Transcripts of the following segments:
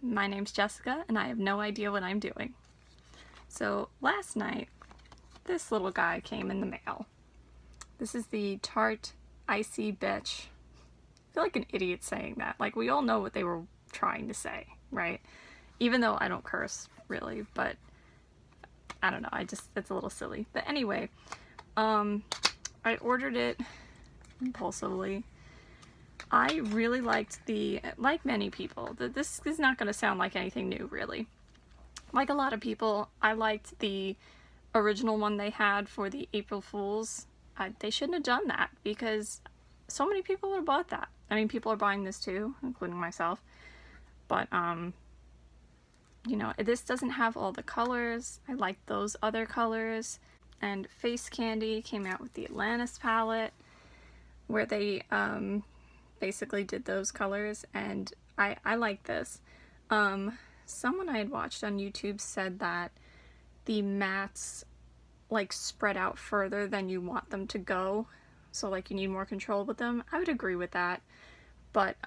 My name's Jessica, and I have no idea what I'm doing. So last night, this little guy came in the mail. This is the Tarte Icy Betch. I feel like an idiot saying that. Like, we all know what they were trying to say, right? Even though I don't curse, really, but I don't know, it's a little silly. But anyway, I ordered it impulsively. I really liked like many people, this is not going to sound like anything new, really. Like a lot of people, I liked the original one they had for the April Fools. They shouldn't have done that, because so many people would have bought that. I mean, people are buying this too, including myself. But, you know, this doesn't have all the colors. I like those other colors. And Face Candy came out with the Atlantis palette, where they, basically did those colors, and I like this. Someone I had watched on YouTube said that the mattes like spread out further than you want them to go, so like you need more control with them. I would agree with that, but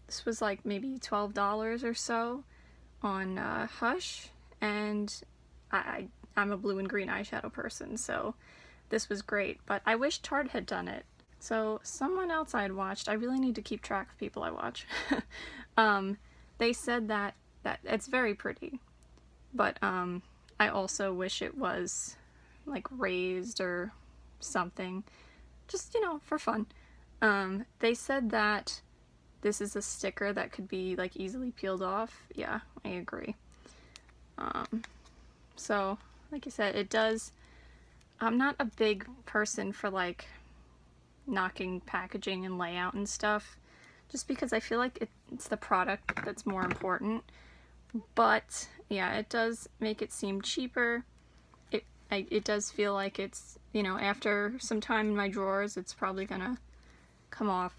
this was like maybe $12 or so on Hush, and I'm a blue and green eyeshadow person, so this was great, but I wish Tarte had done it. So someone else I had watched, I really need to keep track of people I watch, they said that it's very pretty, but I also wish it was like raised or something, just, you know, for fun. They said that this is a sticker that could be like easily peeled off. Yeah, I agree. So like I said, it does, I'm not a big person for like knocking packaging and layout and stuff, just because I feel like it's the product that's more important. But yeah, it does make it seem cheaper. It does feel like it's, you know, after some time in my drawers, it's probably gonna come off.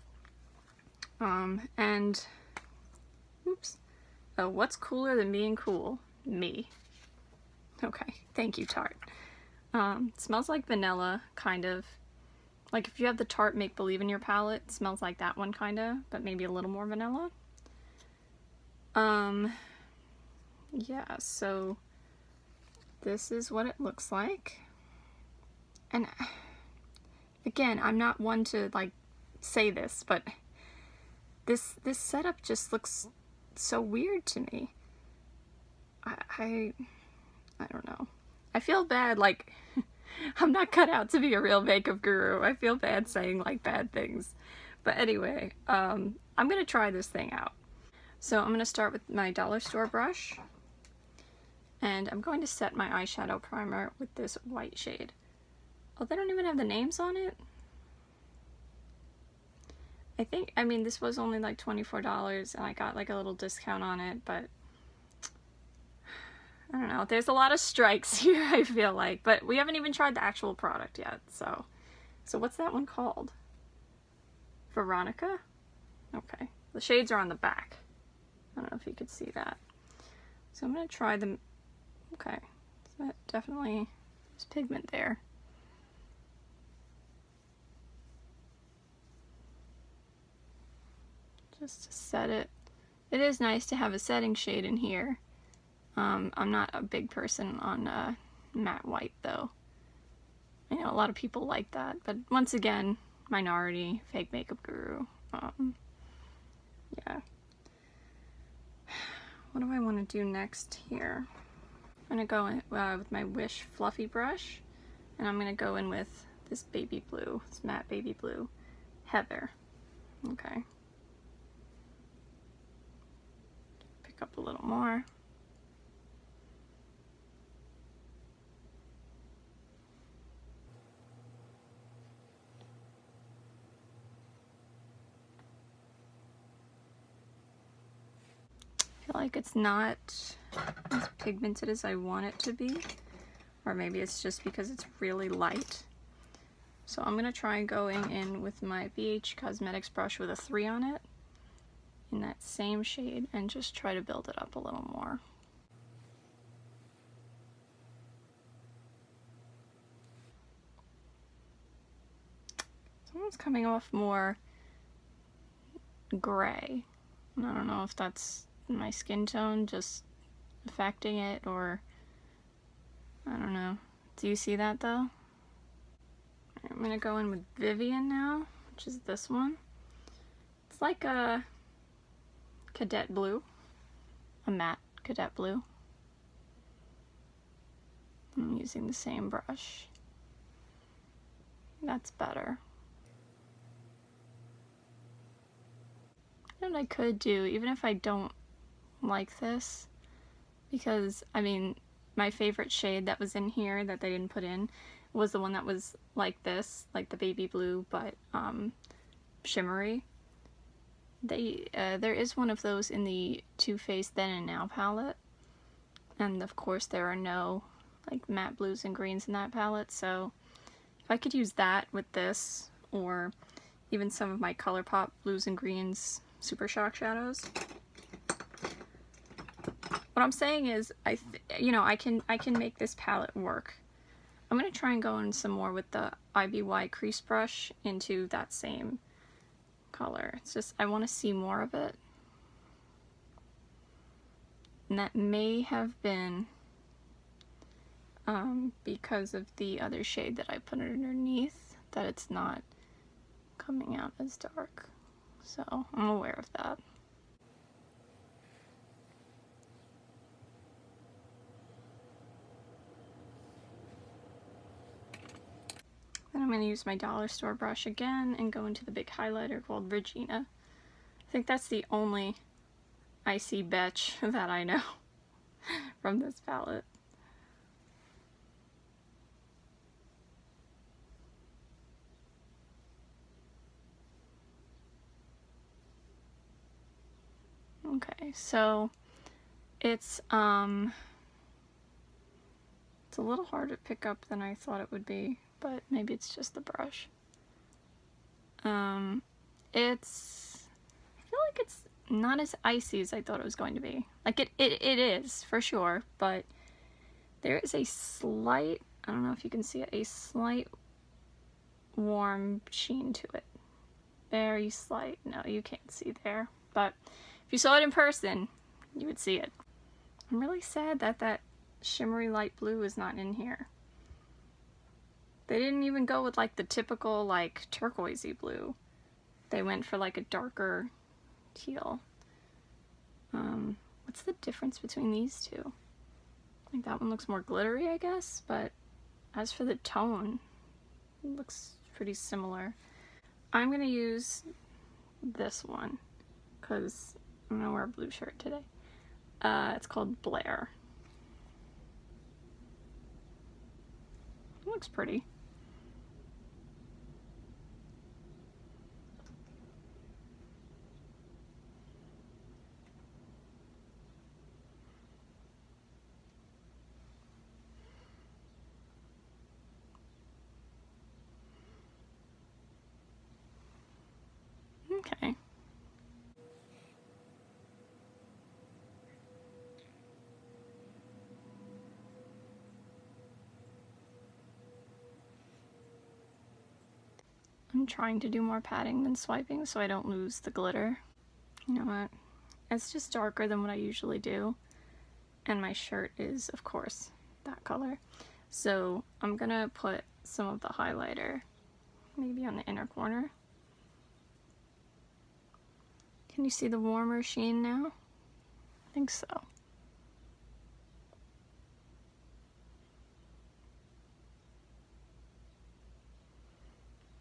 And oops, what's cooler than being cool? Me. Okay, thank you, Tarte. Smells like vanilla, kind of. Like if you have the Tarte Make Believe in Your palette, it smells like that one kinda, but maybe a little more vanilla. Yeah, so this is what it looks like. And again, I'm not one to like say this, but this setup just looks so weird to me. I don't know. I feel bad, like I'm not cut out to be a real makeup guru. I feel bad saying like bad things. But anyway, I'm gonna try this thing out. So I'm gonna start with my dollar store brush, and I'm going to set my eyeshadow primer with this white shade. Oh, they don't even have the names on it? I mean, this was only like $24 and I got like a little discount on it, but I don't know. There's a lot of strikes here, I feel like, but we haven't even tried the actual product yet, so what's that one called? Veronica? Okay. The shades are on the back. I don't know if you could see that. So I'm going to try them. Okay. So that definitely, there's pigment there. Just to set it. It is nice to have a setting shade in here. I'm not a big person on matte white, though. I know a lot of people like that, but once again, minority, fake makeup guru. Yeah. What do I want to do next here? I'm going to go in with my Wish fluffy brush, and I'm going to go in with this baby blue, this matte baby blue, Heather. Okay. Pick up a little more. I feel like it's not as pigmented as I want it to be, or maybe it's just because it's really light. So I'm going to try going in with my BH Cosmetics brush with a 3 on it, in that same shade, and just try to build it up a little more. Someone's coming off more gray. I don't know if that's my skin tone just affecting it, or I don't know. Do you see that though? I'm gonna go in with Vivian now, which is this one. It's like a cadet blue, a matte cadet blue. I'm using the same brush. That's better. You know what I could do, even if I don't like this, because I mean, my favorite shade that was in here that they didn't put in was the one that was like this, like the baby blue, but shimmery. There is one of those in the Too Faced Then and Now palette, and of course there are no like matte blues and greens in that palette, so if I could use that with this, or even some of my ColourPop blues and greens Super Shock shadows. What I'm saying is, I can make this palette work. I'm gonna try and go in some more with the IBY crease brush into that same color. It's just, I want to see more of it. And that may have been because of the other shade that I put underneath, that it's not coming out as dark. So I'm aware of that. Then I'm going to use my dollar store brush again and go into the big highlighter called Regina. I think that's the only Icy Betch that I know from this palette. Okay, so it's a little harder to pick up than I thought it would be, but maybe it's just the brush. I feel like it's not as icy as I thought it was going to be. Like it is for sure, but there is a slight, I don't know if you can see it, a slight warm sheen to it. Very slight. No, you can't see there, but if you saw it in person, you would see it. I'm really sad that that shimmery light blue is not in here. They didn't even go with like the typical like turquoisey blue. They went for like a darker teal. What's the difference between these two? Like that one looks more glittery, I guess, but as for the tone, it looks pretty similar. I'm gonna use this one because I'm gonna wear a blue shirt today. It's called Blair. It looks pretty. Okay. I'm trying to do more patting than swiping so I don't lose the glitter. You know what? It's just darker than what I usually do. And my shirt is, of course, that color. So I'm gonna put some of the highlighter maybe on the inner corner. Can you see the warmer sheen now? I think so.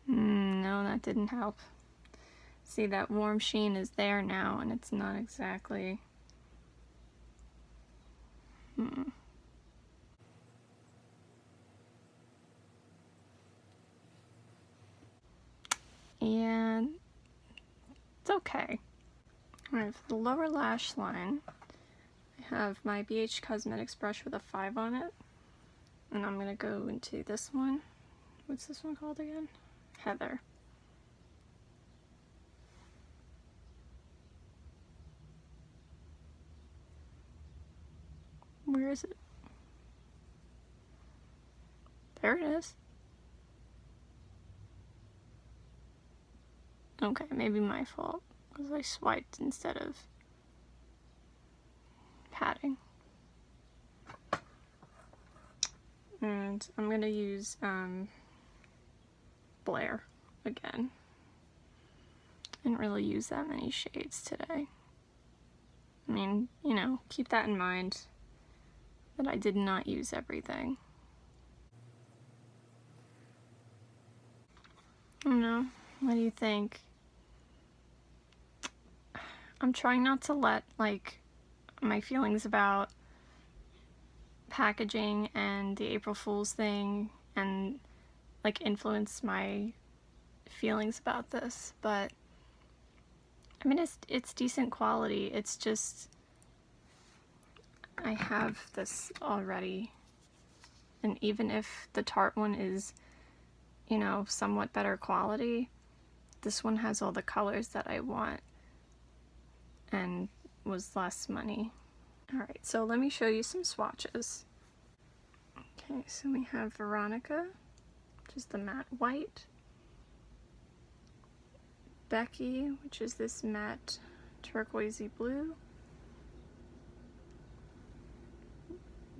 No, that didn't help. See, that warm sheen is there now, and it's not exactly... And it's okay. Alright, for the lower lash line, I have my BH Cosmetics brush with a 5 on it. And I'm gonna go into this one. What's this one called again? Heather. Where is it? There it is. Okay, maybe my fault, because I swiped instead of... today. And I'm going to use Blair again. I didn't really use that many shades today. I mean, you know, keep that in mind that I did not use everything. I don't know. What do you think? I'm trying not to let, like, my feelings about packaging and the April Fool's thing and, like, influence my feelings about this, but I mean, it's decent quality. It's just, I have this already, and even if the Tarte one is, you know, somewhat better quality, this one has all the colors that I want and was less money. Alright, so let me show you some swatches. Okay, so we have Veronica, which is the matte white. Becky, which is this matte turquoisey blue.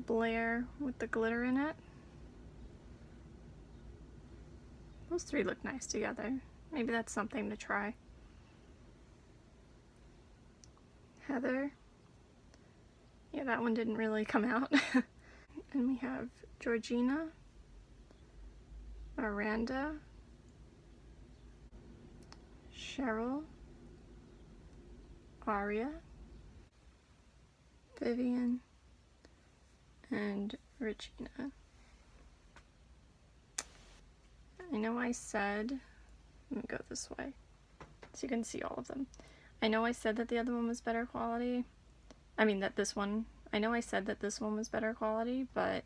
Blair with the glitter in it. Those three look nice together. Maybe that's something to try. Heather. Yeah, that one didn't really come out. And we have Georgina, Miranda, Cheryl, Aria, Vivian, and Regina. I know I said, let me go this way so you can see all of them. I know I said that the other one was better quality. I mean that this one, I know I said that this one was better quality, but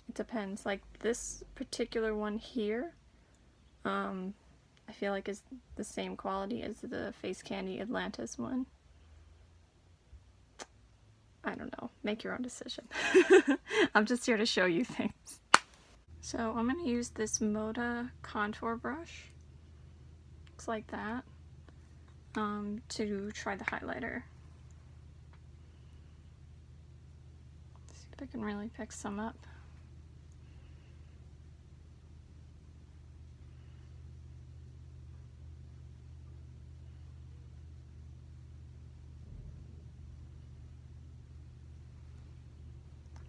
it depends. Like this particular one here, I feel like is the same quality as the Face Candy Atlantis one. I don't know. Make your own decision. I'm just here to show you things. So I'm going to use this Moda contour brush. Looks like that. To try the highlighter. See if I can really pick some up.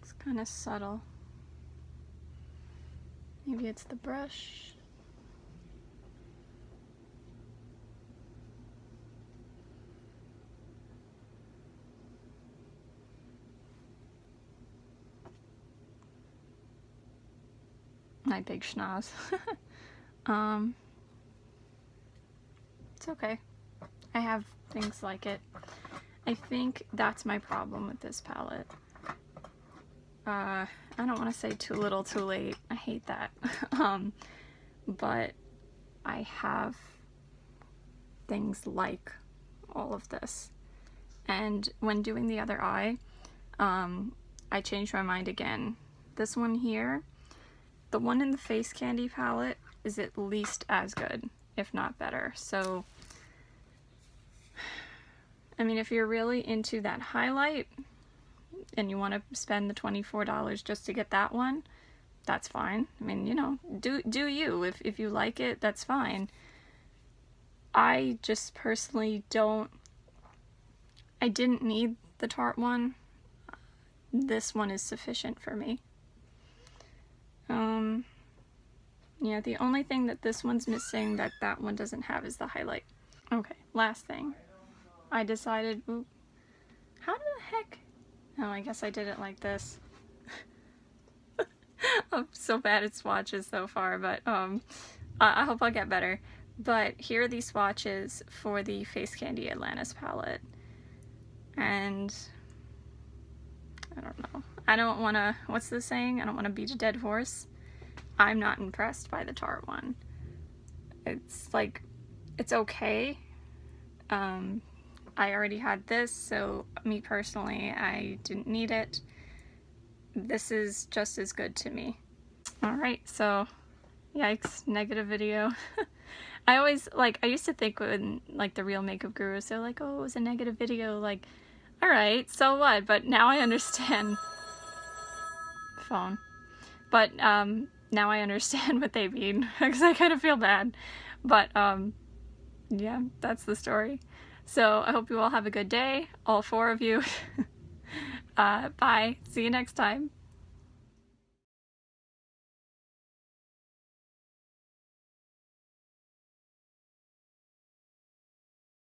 It's kind of subtle. Maybe it's the brush. My big schnoz. It's okay. I have things like it. I think that's my problem with this palette. I don't want to say too little too late. I hate that. But I have things like all of this. And when doing the other eye, I changed my mind again. This one here, the one in the Face Candy palette is at least as good, if not better. So, I mean, if you're really into that highlight and you want to spend the $24 just to get that one, that's fine. I mean, you know, do you. If you like it, that's fine. I just personally I didn't need the Tarte one. This one is sufficient for me. Yeah, the only thing that this one's missing that that one doesn't have is the highlight. Okay, last thing. I decided, ooh, how the heck? Oh, I guess I did it like this. I'm so bad at swatches so far, but I hope I'll get better. But here are these swatches for the Face Candy Atlantis palette. And I don't know. I don't want to, what's the saying? I don't want to beat a dead horse. I'm not impressed by the Tarte one. It's like, it's okay. I already had this, so me personally, I didn't need it. This is just as good to me. Alright, so, yikes, negative video. I always, like, I used to think when, like, the real makeup gurus, they're like, oh, it was a negative video, like, Alright, so what? But now I understand. Phone. But now I understand what they mean, because I kind of feel bad. But yeah, that's the story. So I hope you all have a good day, all 4 of you. Bye. See you next time.